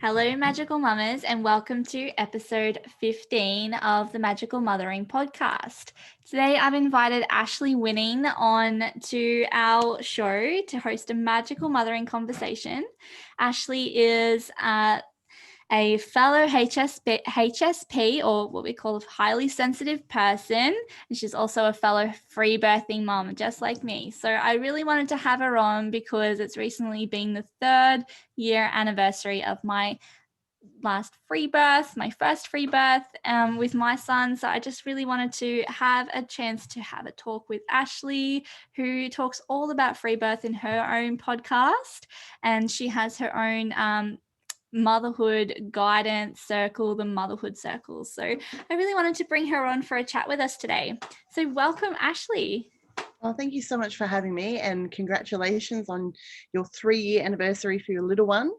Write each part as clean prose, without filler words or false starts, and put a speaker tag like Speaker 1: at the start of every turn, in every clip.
Speaker 1: Hello, Magical Mummas, and welcome to episode 15 of the Magical Mothering Podcast. Today, I've invited Ashley Winning on to our show to host a magical mothering conversation. Ashley is a fellow HSP, or what we call a highly sensitive person, and she's also a fellow free birthing mom, just like me. So I really wanted to have her on because it's recently been the 3rd year anniversary of my last free birth, my first free birth with my son. So I just really wanted to have a chance to have a talk with Ashley, who talks all about free birth in her own podcast, and she has her own motherhood guidance circle, the Motherhood Circle. So I really wanted to bring her on for a chat with us today. So welcome, Ashley.
Speaker 2: Well, thank you so much for having me, and congratulations on your 3-year anniversary for your little one.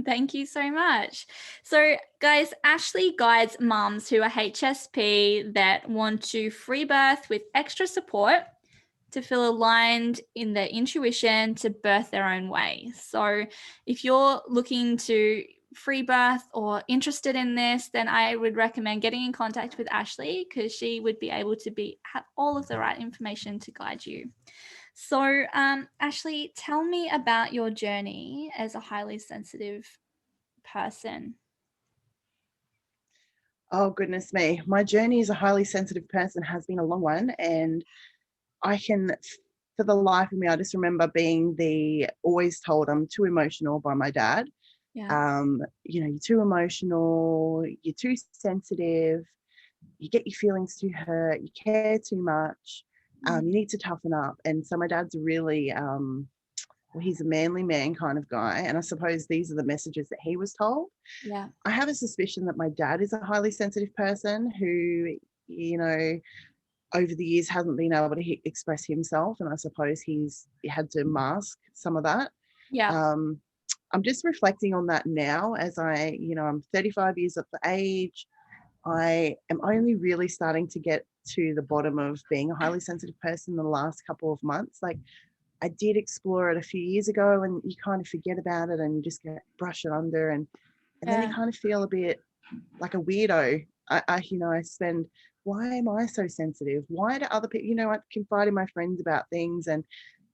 Speaker 1: Thank you so much. So, guys, Ashley guides mums who are HSP that want to free birth with extra support to feel aligned in their intuition to birth their own way. So, if you're looking to free birth or interested in this, then I would recommend getting in contact with Ashley, because she would be able to have all of the right information to guide you. So, Ashley, tell me about your journey as a highly sensitive person.
Speaker 2: Oh, goodness me. My journey as a highly sensitive person has been a long one, and I can, for the life of me, I just remember being always told I'm too emotional by my dad.
Speaker 1: Yeah.
Speaker 2: You're too emotional, you're too sensitive, you get your feelings too hurt, you care too much, you need to toughen up. And so my dad's really, he's a manly man kind of guy. And I suppose these are the messages that he was told.
Speaker 1: Yeah.
Speaker 2: I have a suspicion that my dad is a highly sensitive person who, over the years hasn't been able to express himself. And I suppose he had to mask some of that.
Speaker 1: Yeah.
Speaker 2: I'm just reflecting on that now as I'm 35 years of age. I am only really starting to get to the bottom of being a highly sensitive person in the last couple of months. Like, I did explore it a few years ago, and you kind of forget about it and you just brush it under, and then you kind of feel a bit like a weirdo. I spend, why am I so sensitive? Why do other people, I confide in my friends about things and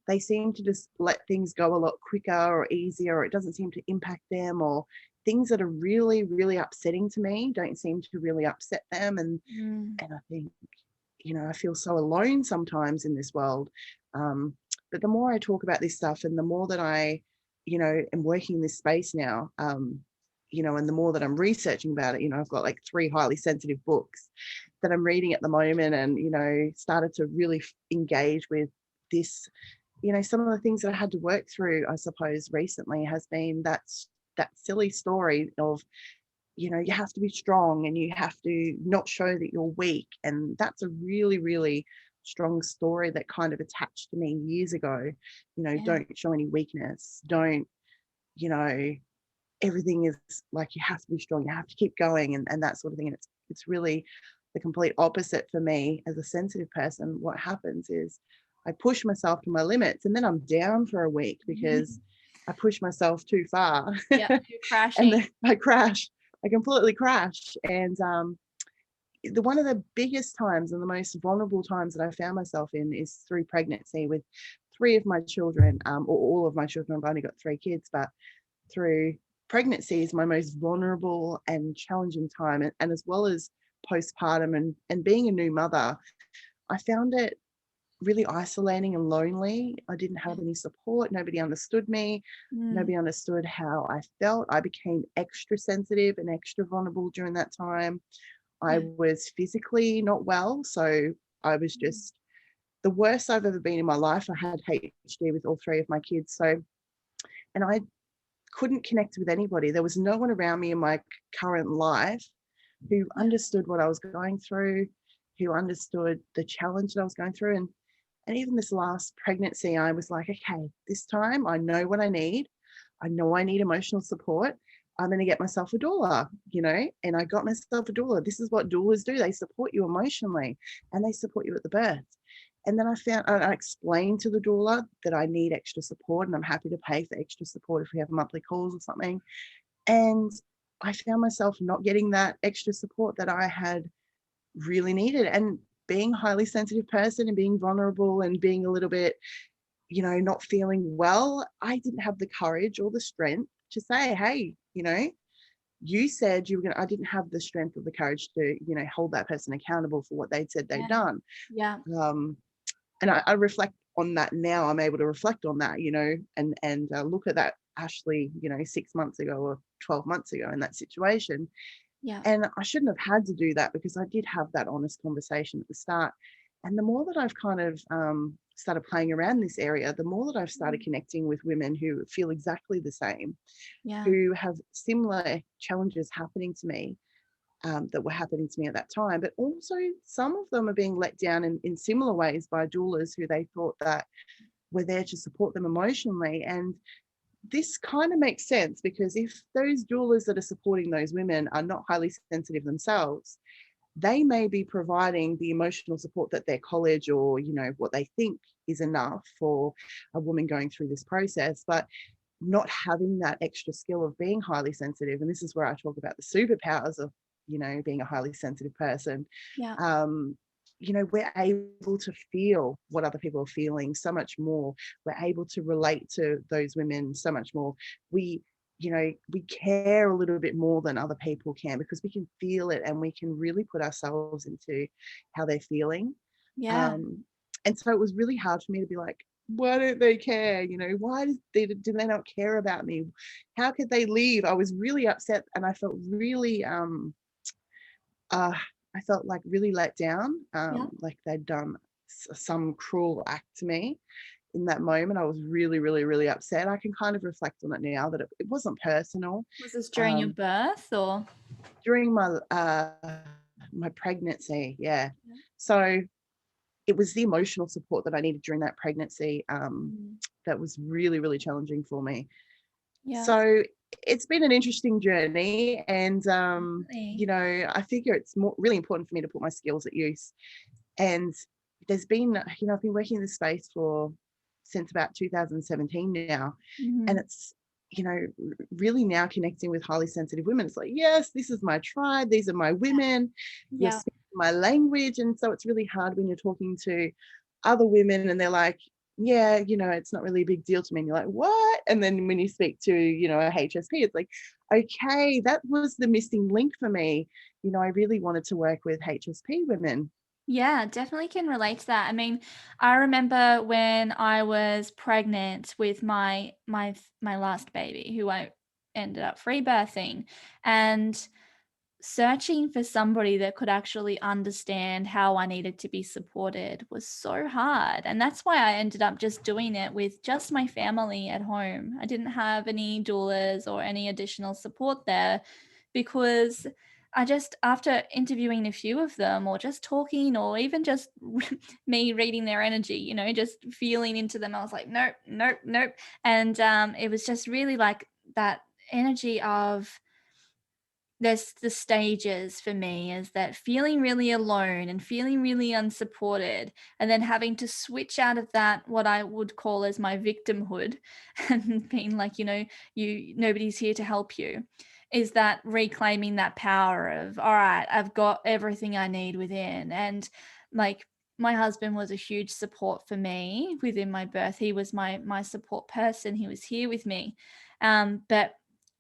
Speaker 2: they seem to just let things go a lot quicker or easier, or it doesn't seem to impact them, or things that are really, really upsetting to me don't seem to really upset them. And I think, I feel so alone sometimes in this world. But the more I talk about this stuff and the more that I, am working in this space now, and the more that I'm researching about it, I've got like 3 highly sensitive books that I'm reading at the moment, and, started to really engage with this. Some of the things that I had to work through, I suppose, recently has been that silly story of, you have to be strong and you have to not show that you're weak. And that's a really, really strong story that kind of attached to me years ago. Don't show any weakness. Don't, everything is like, you have to be strong, you have to keep going, and that sort of thing. And it's really the complete opposite for me as a sensitive person. What happens is I push myself to my limits, and then I'm down for a week because I push myself too far.
Speaker 1: Yeah, you're crashing.
Speaker 2: And then I crash. I completely crash. And one of the biggest times and the most vulnerable times that I found myself in is through pregnancy with 3 of my children, or all of my children. I've only got 3 kids, but through pregnancy is my most vulnerable and challenging time. And as well as postpartum and being a new mother, I found it really isolating and lonely. I didn't have any support. Nobody understood me. Nobody understood how I felt. I became extra sensitive and extra vulnerable during that time. I was physically not well. So I was just the worst I've ever been in my life. I had HD with all 3 of my kids. And I couldn't connect with anybody. There was no one around me in my current life who understood what I was going through, who understood the challenge that I was going through. And even this last pregnancy, I was like, okay, this time I know what I need. I know I need emotional support. I'm going to get myself a doula, and I got myself a doula. This is what doulas do. They support you emotionally and they support you at the birth. And then I explained to the doula that I need extra support and I'm happy to pay for extra support if we have monthly calls or something. And I found myself not getting that extra support that I had really needed. And being a highly sensitive person and being vulnerable and being a little bit, not feeling well, I didn't have the courage or the strength to say, hey, you said you were going to, I didn't have the strength or the courage to, hold that person accountable for what they'd said they'd
Speaker 1: Yeah.
Speaker 2: done.
Speaker 1: Yeah.
Speaker 2: Um, and I reflect on that now. I'm able to reflect on that, and look at that Ashley, 6 months ago or 12 months ago in that situation.
Speaker 1: Yeah.
Speaker 2: And I shouldn't have had to do that because I did have that honest conversation at the start. And the more that I've kind of started playing around this area, the more that I've started connecting with women who feel exactly the same,
Speaker 1: Yeah.
Speaker 2: who have similar challenges happening to me, that were happening to me at that time. But also some of them are being let down in similar ways by doulas who they thought that were there to support them emotionally. And this kind of makes sense because if those doulas that are supporting those women are not highly sensitive themselves, they may be providing the emotional support that their college or what they think is enough for a woman going through this process, but not having that extra skill of being highly sensitive. And this is where I talk about the superpowers of being a highly sensitive person.
Speaker 1: Yeah.
Speaker 2: um we're able to feel what other people are feeling so much more. We're able to relate to those women so much more. We care a little bit more than other people can because we can feel it and we can really put ourselves into how they're feeling.
Speaker 1: Yeah.
Speaker 2: um and so it was really hard for me to be like, why don't they care? Why do they not care about me? How could they leave? I was really upset and I felt really uh I felt like really let down,
Speaker 1: Yeah.
Speaker 2: like they'd done some cruel act to me. In that moment I was really, really, really upset. I can kind of reflect on it now that it wasn't personal.
Speaker 1: Was this during your
Speaker 2: um
Speaker 1: birth or?
Speaker 2: During my pregnancy, yeah.
Speaker 1: Yeah.
Speaker 2: So it was the emotional support that I needed during that pregnancy,
Speaker 1: Mm.
Speaker 2: that was really, really challenging for me.
Speaker 1: Yeah.
Speaker 2: So it's been an interesting journey, and
Speaker 1: Definitely.
Speaker 2: I figure it's really important for me to put my skills at use. And there's been, I've been working in this space for since about 2017 now, and
Speaker 1: Mhm.
Speaker 2: it's really now connecting with highly sensitive women. It's like, yes, this is my tribe, these are my women, you're
Speaker 1: Yeah.
Speaker 2: speaking my language. And so it's really hard when you're talking to other women and they're like, yeah, it's not really a big deal to me, and you're like, what? And then when you speak to a HSP, it's like, okay, that was the missing link for me. I really wanted to work with HSP women.
Speaker 1: Yeah, definitely can relate to that. I mean, I remember when I was pregnant with my last baby, who I ended up free birthing, and searching for somebody that could actually understand how I needed to be supported was so hard. And that's why I ended up just doing it with just my family at home. I didn't have any doulas or any additional support there because I just, after interviewing a few of them or just talking or even just me reading their energy, just feeling into them, I was like, nope, nope, nope. And it was just really like that energy of, there's the stages for me is that feeling really alone and feeling really unsupported, and then having to switch out of that, what I would call as my victimhood, and being like, you, nobody's here to help you, is that reclaiming that power of, all right, I've got everything I need within. And like, my husband was a huge support for me within my birth. He was my support person. He was here with me. But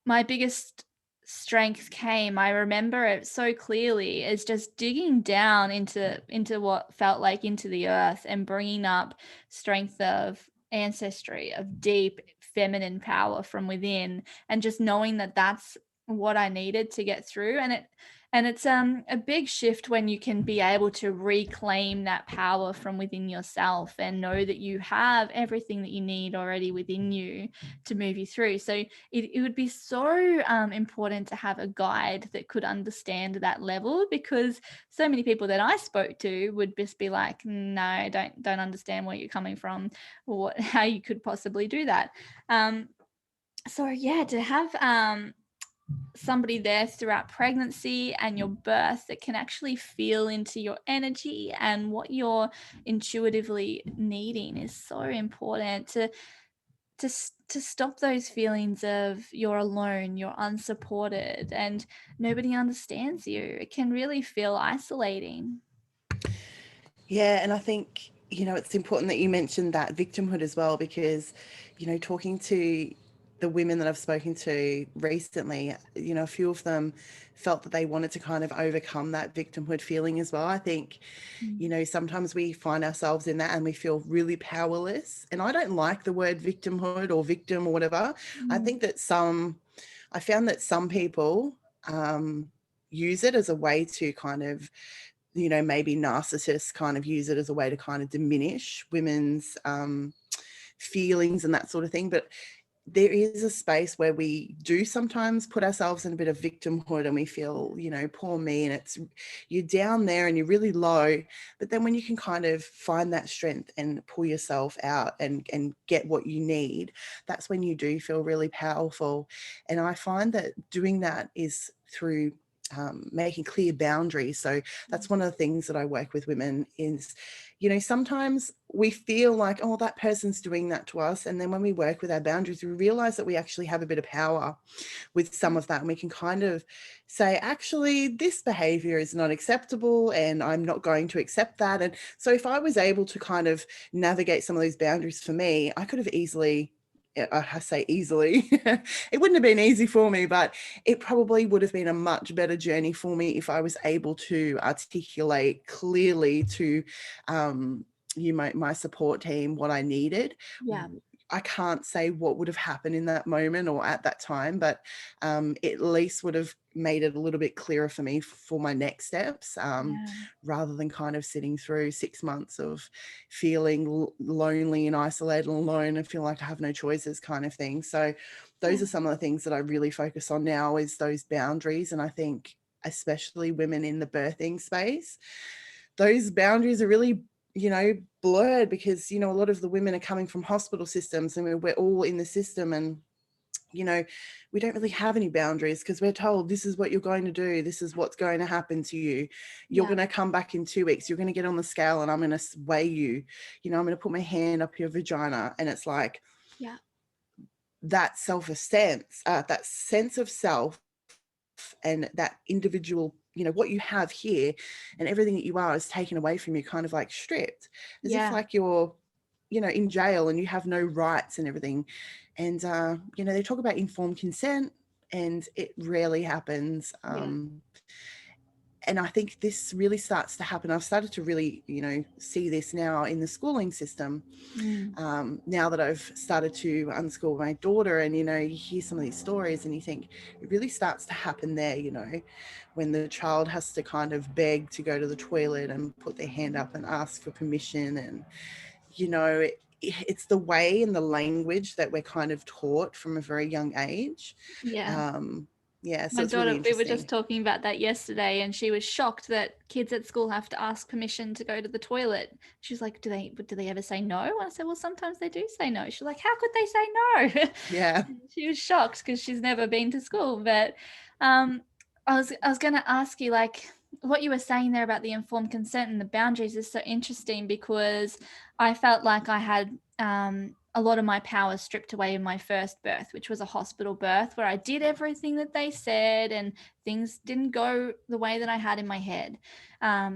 Speaker 1: my biggest strength came, I remember it so clearly, is just digging down into what felt like into the earth and bringing up strength of ancestry, of deep feminine power from within, and just knowing that that's what I needed to get through. And it's a big shift when you can be able to reclaim that power from within yourself and know that you have everything that you need already within you to move you through. So it would be so important to have a guide that could understand that level, because so many people that I spoke to would just be like, no, don't understand where you're coming from, or how you could possibly do that. So yeah, to have somebody there throughout pregnancy and your birth that can actually feel into your energy and what you're intuitively needing is so important. To to stop those feelings of you're alone, you're unsupported, and nobody understands you. It can really feel isolating.
Speaker 2: Yeah, and I think, it's important that you mentioned that victimhood as well, because, talking to the women that I've spoken to recently, a few of them felt that they wanted to kind of overcome that victimhood feeling as well. I think, sometimes we find ourselves in that and we feel really powerless. And I don't like the word victimhood or victim or whatever. I
Speaker 1: Mm.
Speaker 2: think that I found that some people use it as a way to kind of, maybe narcissists kind of use it as a way to kind of diminish women's feelings and that sort of thing. But there is a space where we do sometimes put ourselves in a bit of victimhood and we feel, poor me, and you're down there and you're really low. But then when you can kind of find that strength and pull yourself out and get what you need, that's when you do feel really powerful. And I find that doing that is through making clear boundaries. So that's one of the things that I work with women is, sometimes we feel like, oh, that person's doing that to us. And then when we work with our boundaries, we realize that we actually have a bit of power with some of that. And we can kind of say, actually, this behavior is not acceptable and I'm not going to accept that. And so if I was able to kind of navigate some of those boundaries for me, I could have easily, I say easily, it wouldn't have been easy for me, but it probably would have been a much better journey for me if I was able to articulate clearly to my support team what I needed.
Speaker 1: Yeah.
Speaker 2: I can't say what would have happened in that moment or at that time, but it at least would have made it a little bit clearer for me for my next steps,
Speaker 1: Yeah.
Speaker 2: rather than kind of sitting through 6 months of feeling lonely and isolated and alone and feel like I have no choices kind of thing. So those
Speaker 1: Yeah.
Speaker 2: are some of the things that I really focus on now, is those boundaries. And I think especially women in the birthing space, those boundaries are really, blurred, because, a lot of the women are coming from hospital systems and we're all in the system, and, we don't really have any boundaries because we're told this is what you're going to do. This is what's going to happen to you. You're
Speaker 1: Yeah.
Speaker 2: going to come back in 2 weeks. You're going to get on the scale and I'm going to weigh you. I'm going to put my hand up your vagina. And it's like
Speaker 1: Yeah.
Speaker 2: that self-esteem, that sense of self and that individual, what you have here and everything that you are is taken away from you, kind of like stripped, as if
Speaker 1: Yeah.
Speaker 2: like you're, in jail and you have no rights and everything. And, they talk about informed consent and it rarely happens.
Speaker 1: Yeah.
Speaker 2: And I think this really starts to happen. I've started to really, see this now in the schooling system.
Speaker 1: Mm.
Speaker 2: Now that I've started to unschool my daughter, and, you hear some of these stories and you think it really starts to happen there, when the child has to kind of beg to go to the toilet and put their hand up and ask for permission. And, it's the way and the language that we're kind of taught from a very young age.
Speaker 1: Yeah.
Speaker 2: Yeah, so
Speaker 1: My
Speaker 2: it's really
Speaker 1: daughter, we were just
Speaker 2: interesting.
Speaker 1: talking about that yesterday, and she was shocked that kids at school have to ask permission to go to the toilet. She's like, do they ever say no? And I said, well, sometimes they do say no. She's like, how could they say no?
Speaker 2: Yeah.
Speaker 1: She was shocked because she's never been to school. But um, I was going to ask you, like, what you were saying there about the informed consent and the boundaries is so interesting, because I felt like I had a lot of my power stripped away in my first birth, which was a hospital birth where I did everything that they said and things didn't go the way that I had in my head,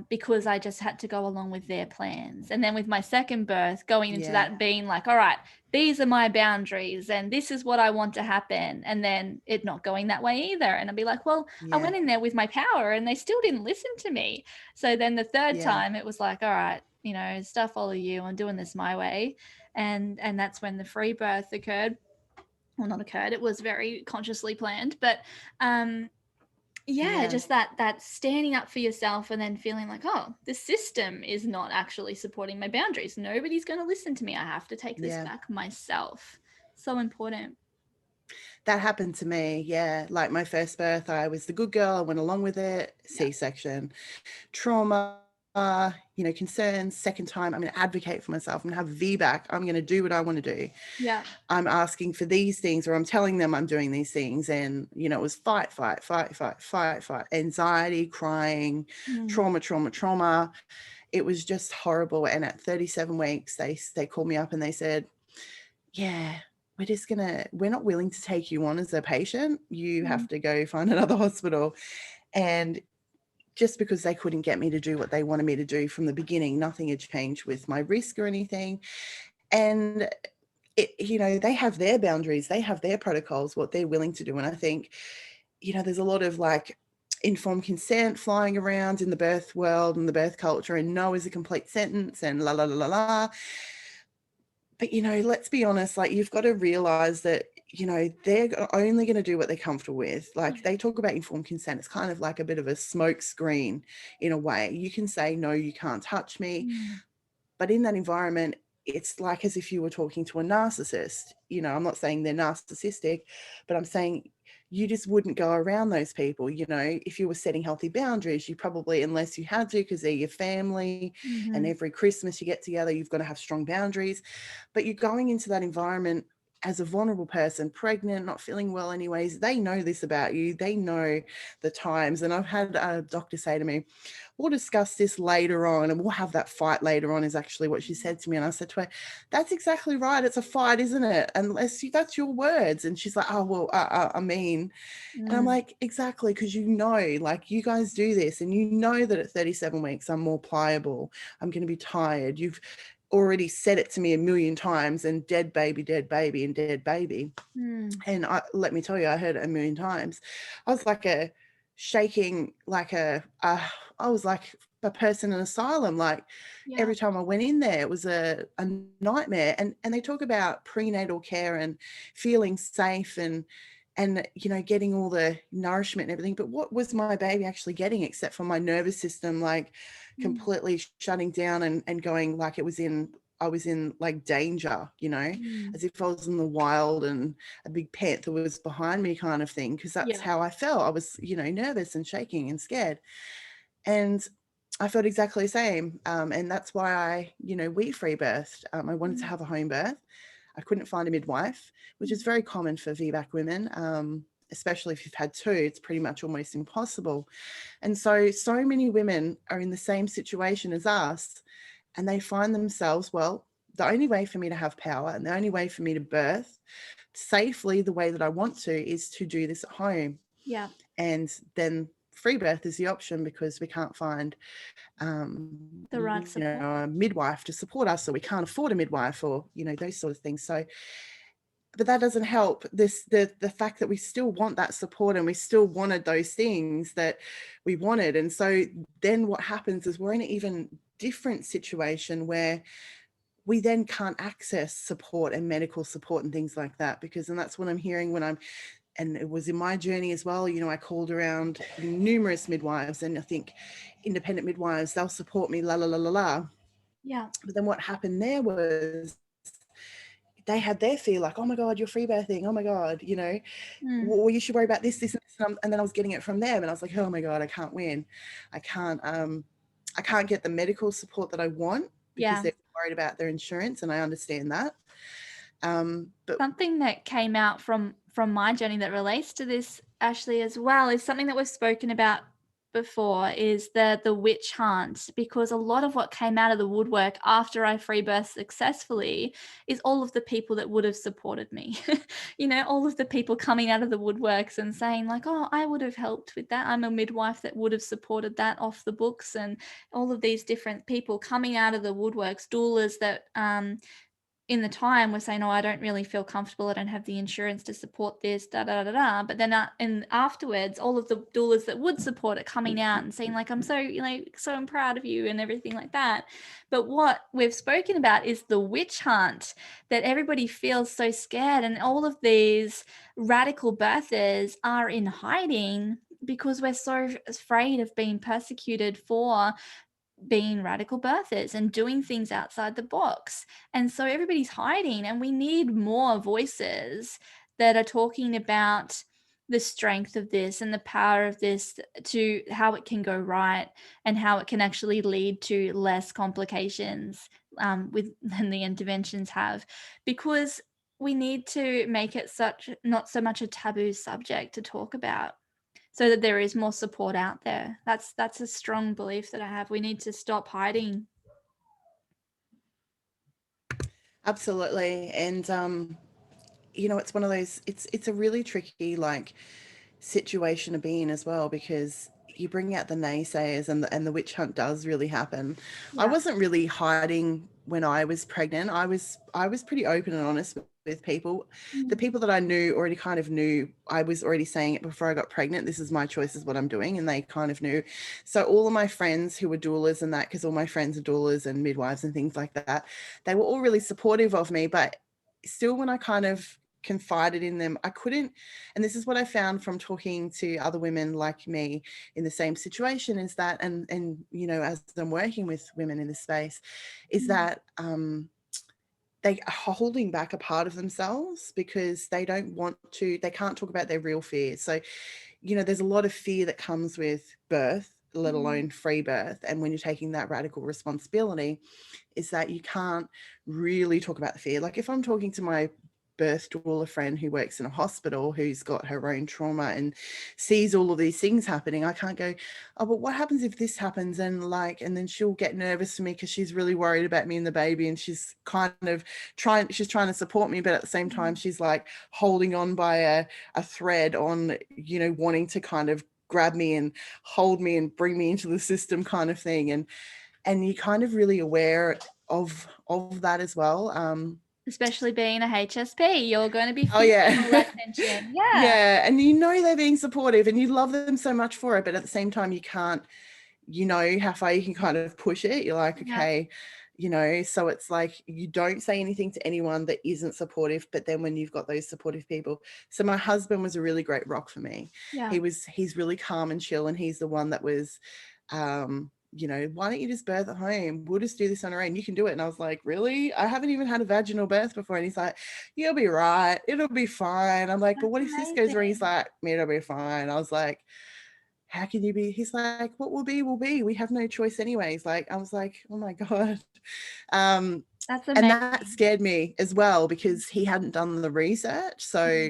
Speaker 1: because I just had to go along with their plans. And then with my second birth, going into
Speaker 2: Yeah.
Speaker 1: that being like, all right, these are my boundaries and this is what I want to happen. And then it not going that way either. And I'd be like, well, I
Speaker 2: Yeah.
Speaker 1: went in there with my power and they still didn't listen to me. So then the third
Speaker 2: Yeah.
Speaker 1: time it was like, all right, stuff all of you, I'm doing this my way. And that's when the free birth occurred. Well, not occurred, it was very consciously planned. But yeah,
Speaker 2: Yeah.
Speaker 1: just that standing up for yourself and then feeling like, oh, the system is not actually supporting my boundaries, nobody's going to listen to me, I have to take this
Speaker 2: Yeah.
Speaker 1: back myself. So important.
Speaker 2: That happened to me. Yeah. Like my first birth, I was the good girl. I went along with it.
Speaker 1: Yeah.
Speaker 2: C-section, trauma, concerns. Second time, I'm going to advocate for myself. I'm going to have VBAC. I'm going to do what I want to do.
Speaker 1: Yeah.
Speaker 2: I'm asking for these things, or I'm telling them I'm doing these things. And, it was fight, fight, fight, fight, fight, fight, anxiety, crying,
Speaker 1: Mm.
Speaker 2: trauma, trauma, trauma. It was just horrible. And at 37 weeks, they called me up and they said, yeah, we're not willing to take you on as a patient. You
Speaker 1: Mm.
Speaker 2: have to go find another hospital. And just because they couldn't get me to do what they wanted me to do from the beginning, nothing had changed with my risk or anything. And they have their boundaries, they have their protocols, what they're willing to do. And I think, there's a lot of like informed consent flying around in the birth world and the birth culture, and no is a complete sentence and la la la la la. But let's be honest, like, you've got to realize that they're only going to do what they're comfortable with. Like, they talk about informed consent, it's kind of like a bit of a smoke screen in a way. You can say, no, you can't touch me. But in that environment, it's like as if you were talking to a narcissist. I'm not saying they're narcissistic, but I'm saying you just wouldn't go around those people. If you were setting healthy boundaries, you probably, unless you had to, because they're your family, and every Christmas you get together, you've got to have strong boundaries. But you're going into that environment as a vulnerable person, pregnant, not feeling well anyways. They know this about you. They know the times. And I've had a doctor say to me, we'll discuss this later on and we'll have that fight later on, is actually what she said to me. And I said to her, that's exactly right. It's a fight, isn't it? Unless that's your words. And she's like, oh, well, I mean, and I'm like, exactly, because like, you guys do this and that at 37 weeks, I'm more pliable. I'm going to be tired. You've already said it to me a million times, and dead baby, and dead baby. And let me tell you, I heard it a million times. I was like shaking, like I was like a person in asylum. Like, every time I went in there, it was a nightmare. And they talk about prenatal care and feeling safe and getting all the nourishment and everything. But what was my baby actually getting, except for my nervous system, like completely shutting down and going like I was in like danger, as if I was in the wild and a big panther was behind me, kind of thing. Because that's how I felt. I was, nervous and shaking and scared. And I felt exactly the same. And that's why we free birthed. I wanted to have a home birth. I couldn't find a midwife, which is very common for VBAC women. Especially if you've had two, it's pretty much almost impossible. And so many women are in the same situation as us, and they find themselves, well, the only way for me to have power and the only way for me to birth safely the way that I want to is to do this at home.
Speaker 1: Yeah.
Speaker 2: And then free birth is the option, because we can't find
Speaker 1: the right support.
Speaker 2: a midwife to support us, or we can't afford a midwife, or those sort of things. So, but that doesn't help the fact that we still want that support, and we still wanted those things that we wanted. And so then what happens is we're in an even different situation where we then can't access support and medical support and things like that, because, and that's what I'm hearing and it was in my journey as well, I called around numerous midwives, and I think independent midwives, they'll support me, la la la la la.
Speaker 1: Yeah.
Speaker 2: But then what happened there was they had their fear, like, oh my God, you're free birthing, oh my God, well, you should worry about this and this. And then I was getting it from them, and I was like, oh my God, I can't win. I can't get the medical support that I want, because they're worried about their insurance, and I understand that. But
Speaker 1: something that came out from my journey that relates to this, Ashley, as well, is something that we've spoken about before, is the witch hunt. Because a lot of what came out of the woodwork after I free birthed successfully is all of the people that would have supported me. All of the people coming out of the woodworks and saying like, oh, I would have helped with that, I'm a midwife that would have supported that off the books. And all of these different people coming out of the woodworks, doulas that in the time we're saying, oh, I don't really feel comfortable, I don't have the insurance to support this, da da da da. But then and afterwards, all of the doulas that would support it coming out and saying like, I'm so, so proud of you and everything like that. But what we've spoken about is the witch hunt, that everybody feels so scared, and all of these radical birthers are in hiding because we're so afraid of being persecuted for being radical birthers and doing things outside the box. And so everybody's hiding, and we need more voices that are talking about the strength of this and the power of this, to how it can go right and how it can actually lead to less complications than the interventions have. Because we need to make it not so much a taboo subject to talk about, so that there is more support out there. That's a strong belief that I have. We need to stop hiding.
Speaker 2: absolutely. And it's one of those, it's a really tricky like situation to be in as well, because you bring out the naysayers, and the witch hunt does really happen. I
Speaker 1: Yeah.
Speaker 2: wasn't really hiding when I was pregnant. I was pretty open and honest with people. The
Speaker 1: Mm.
Speaker 2: people that I knew already kind of knew. I was already saying it before I got pregnant. This is my choice, is what I'm doing, and they kind of knew. So all of my friends who were doulas and that, because all my friends are doulas and midwives and things like that, they were all really supportive of me. But still, when I kind of confided in them, I couldn't. And this is what I found from talking to other women like me in the same situation, is that, and as I'm working with women in this space, is
Speaker 1: Mm.
Speaker 2: that they are holding back a part of themselves because they don't want to, they can't talk about their real fears. So there's a lot of fear that comes with birth, let
Speaker 1: Mm.
Speaker 2: alone free birth. And when you're taking that radical responsibility, is that you can't really talk about the fear. Like if I'm talking to my birth doula friend who works in a hospital, who's got her own trauma and sees all of these things happening, I can't go, oh, but what happens if this happens? And then she'll get nervous for me because she's really worried about me and the baby, and she's kind of she's trying to support me, but at the same time
Speaker 1: Mm.
Speaker 2: she's like holding on by a thread on, wanting to kind of grab me and hold me and bring me into the system, kind of thing. And you're kind of really aware of that as well.
Speaker 1: Especially being a HSP, you're going to be
Speaker 2: Oh
Speaker 1: feeling all
Speaker 2: yeah.
Speaker 1: that tension. Yeah.
Speaker 2: Yeah, and they're being supportive and you love them so much for it, but at the same time you can't, how far you can kind of push it. You're like,
Speaker 1: Yeah.
Speaker 2: okay, so it's like you don't say anything to anyone that isn't supportive, but then when you've got those supportive people. So my husband was a really great rock for me.
Speaker 1: Yeah.
Speaker 2: He's really calm and chill, and he's the one that was why don't you just birth at home? We'll just do this on our own. You can do it. And I was like, really? I haven't even had a vaginal birth before. And he's like, you'll be right. It'll be fine. I'm like, but
Speaker 1: That's
Speaker 2: what if this goes wrong? He's
Speaker 1: amazing.
Speaker 2: like, it'll be fine. I was like, how can you be? He's like, what will be, will be. We have no choice anyways. Like, I was like, oh my God. Um,
Speaker 1: That's
Speaker 2: and that
Speaker 1: amazing.
Speaker 2: scared me as well because he hadn't done the research. So,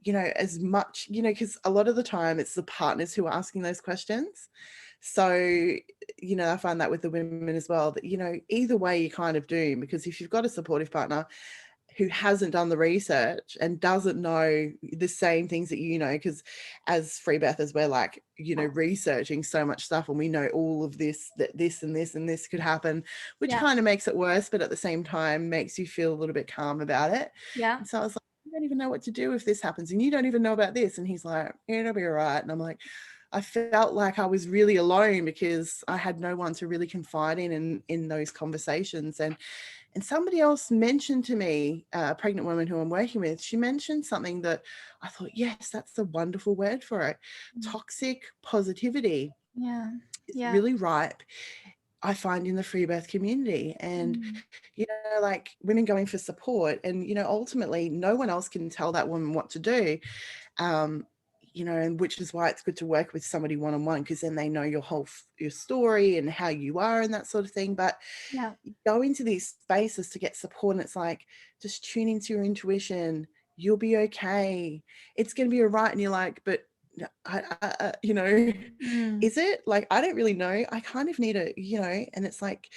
Speaker 1: Mm.
Speaker 2: as much, because a lot of the time it's the partners who are asking those questions. So, I find that with the women as well, that, either way you kind of do, because if you've got a supportive partner who hasn't done the research and doesn't know the same things that because as free birthers, we're like, researching so much stuff, and we know all of this, that this and this and this could happen, which
Speaker 1: Yeah.
Speaker 2: kind of makes it worse, but at the same time makes you feel a little bit calm about it.
Speaker 1: Yeah.
Speaker 2: And so I was like, I don't even know what to do if this happens, and you don't even know about this. And he's like, it'll be all right. And I'm like, I felt like I was really alone because I had no one to really confide in those conversations. And somebody else mentioned to me, a pregnant woman who I'm working with, she mentioned something that I thought, yes, that's a wonderful word for it.
Speaker 1: Mm.
Speaker 2: Toxic positivity
Speaker 1: Yeah.
Speaker 2: is
Speaker 1: Yeah.
Speaker 2: really ripe, I find, in the free birth community. And,
Speaker 1: Mm.
Speaker 2: like women going for support, and, ultimately no one else can tell that woman what to do. um, and which is why it's good to work with somebody one-on-one, because then they know your whole your story and how you are and that sort of thing. But
Speaker 1: Yeah.
Speaker 2: you go into these spaces to get support, and it's like, just tune into your intuition, you'll be okay, it's going to be all right. And you're like, but
Speaker 1: Mm.
Speaker 2: is it, like, I don't really know, I kind of need a, and it's like,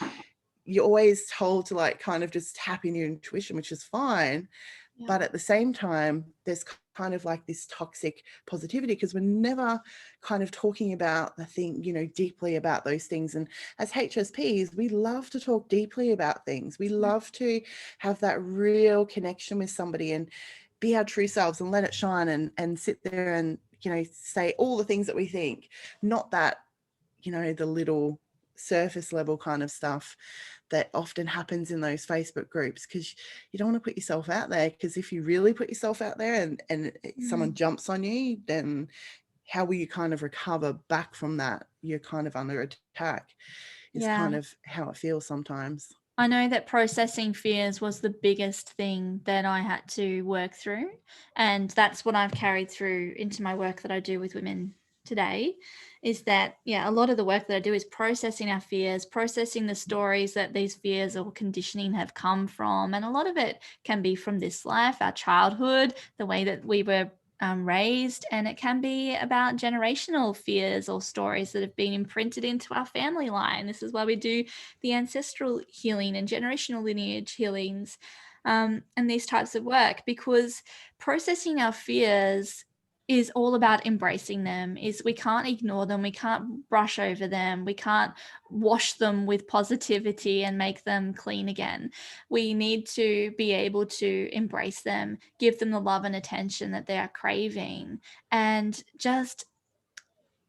Speaker 2: you're always told to like kind of just tap in your intuition, which is fine.
Speaker 1: Yeah.
Speaker 2: But at the same time, there's kind of like this toxic positivity, because we're never kind of talking about the thing, deeply about those things. And as HSPs, we love to talk deeply about things. We love to have that real connection with somebody and be our true selves and let it shine, and sit there and, say all the things that we think, not that, the little surface level kind of stuff that often happens in those Facebook groups, because you don't want to put yourself out there, because if you really put yourself out there and someone
Speaker 1: Mm.
Speaker 2: jumps on you, then how will you kind of recover back from that? You're kind of under attack, is
Speaker 1: Yeah.
Speaker 2: kind of how it feels sometimes.
Speaker 1: I know that processing fears was the biggest thing that I had to work through. And that's what I've carried through into my work that I do with women today, is that, yeah, a lot of the work that I do is processing our fears, processing the stories that these fears or conditioning have come from. And a lot of it can be from this life, our childhood, the way that we were raised, and it can be about generational fears or stories that have been imprinted into our family line. This is why we do the ancestral healing and generational lineage healings. and these types of work, because processing our fears is all about embracing them. Is we can't ignore them, we can't brush over them, we can't wash them with positivity and make them clean again. We need to be able to embrace them, give them the love and attention that they are craving, and just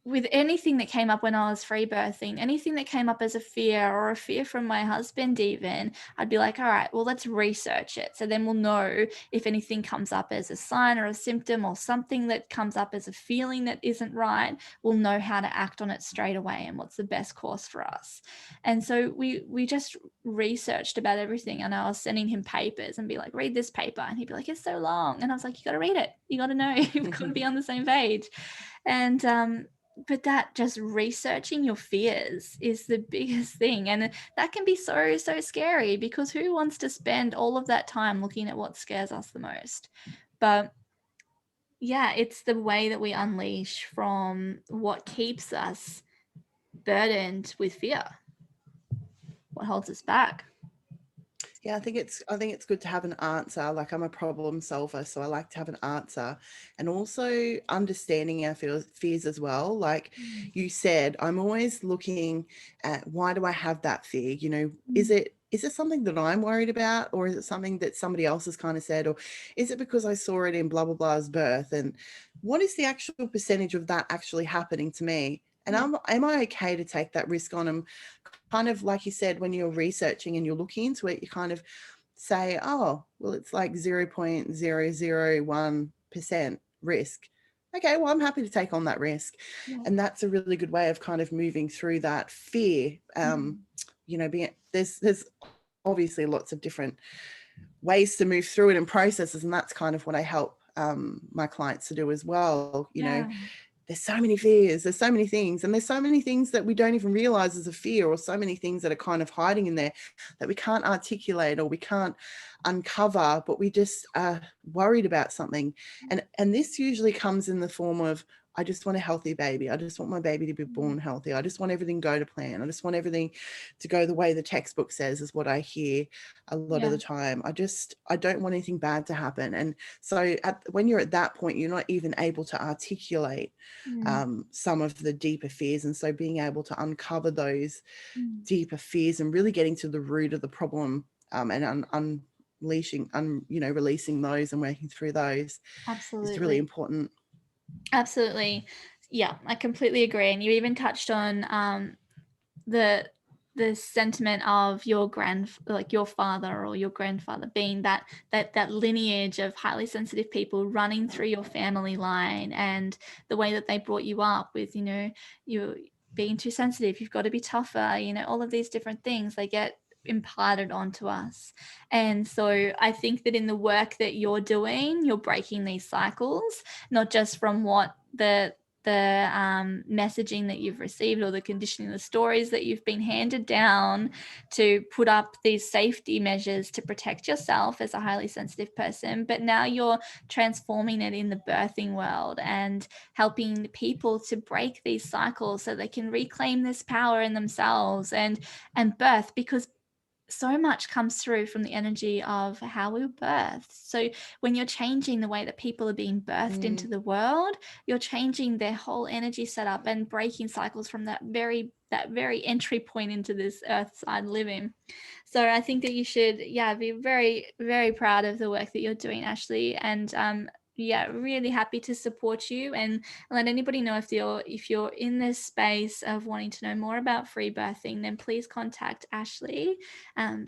Speaker 1: with anything that came up when I was free birthing, anything that came up as a fear, or a fear from my husband even, I'd be like, all right, well, let's research it. So then we'll know if anything comes up as a sign or a symptom, or something that comes up as a feeling that isn't right, we'll know how to act on it straight away and what's the best course for us. And so we just researched about everything, and I was sending him papers and be like, read this paper. And he'd be like, it's so long. And I was like, you got to read it. You got to know, you've got to be on the same page. And, but that just researching your fears is the biggest thing, and that can be so scary, because who wants to spend all of that time looking at what scares us the most? But yeah, it's the way that we unleash from what keeps us burdened with fear, what holds us back.
Speaker 2: Yeah, I think it's good to have an answer. Like, I'm a problem solver, so I like to have an answer, and also understanding our fears as well. Like you said, I'm always looking at, why do I have that fear? You know, is it something that I'm worried about, or is it something that somebody else has kind of said, or is it because I saw it in blah blah blah's birth? And what is the actual percentage of that actually happening to me? And am I okay to take that risk on? And kind of like you said, when you're researching and you're looking into it, you kind of say, oh, well, it's like 0.001% risk. Okay, well, I'm happy to take on that risk.
Speaker 1: Yeah.
Speaker 2: And that's a really good way of kind of moving through that fear. You know, there's obviously lots of different ways to move through it and processes, and that's kind of what I help my clients to do as well. You know, there's so many fears, there's so many things, and there's so many things that we don't even realize as a fear, or so many things that are kind of hiding in there that we can't articulate or we can't uncover, but we just are worried about something. And this usually comes in the form of, I just want a healthy baby. I just want my baby to be born healthy. I just want everything to go to plan. I just want everything to go the way the textbook says, is what I hear a lot of the time. I don't want anything bad to happen. And so when you're at that point, you're not even able to articulate some of the deeper fears. And so being able to uncover those deeper fears and really getting to the root of the problem, and releasing those and working through those is really important.
Speaker 1: Absolutely. Yeah, I completely agree. And you even touched on the sentiment of your your father or your grandfather being that lineage of highly sensitive people running through your family line, and the way that they brought you up with, you being too sensitive, you've got to be tougher, all of these different things, they get imparted onto us. And so I think that in the work that you're doing, you're breaking these cycles, not just from what the messaging that you've received, or the conditioning, the stories that you've been handed down, to put up these safety measures to protect yourself as a highly sensitive person, but now you're transforming it in the birthing world and helping people to break these cycles so they can reclaim this power in themselves and birth, because so much comes through from the energy of how we were birthed. So when you're changing the way that people are being birthed into the world, you're changing their whole energy setup and breaking cycles from that very entry point into this earth side living. So I think that you should, be very, very proud of the work that you're doing, Ashley. And really happy to support you, and let anybody know if you're in this space of wanting to know more about free birthing, then please contact Ashley.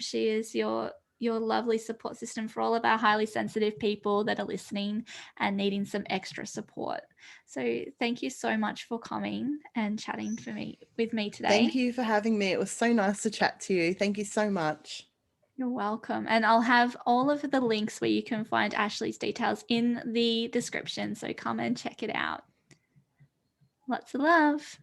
Speaker 1: She is your lovely support system for all of our highly sensitive people that are listening and needing some extra support. So thank you so much for coming and chatting with me today.
Speaker 2: Thank you for having me. It was so nice to chat to you. Thank you so much.
Speaker 1: You're welcome. And I'll have all of the links where you can find Ashley's details in the description. So come and check it out. Lots of love.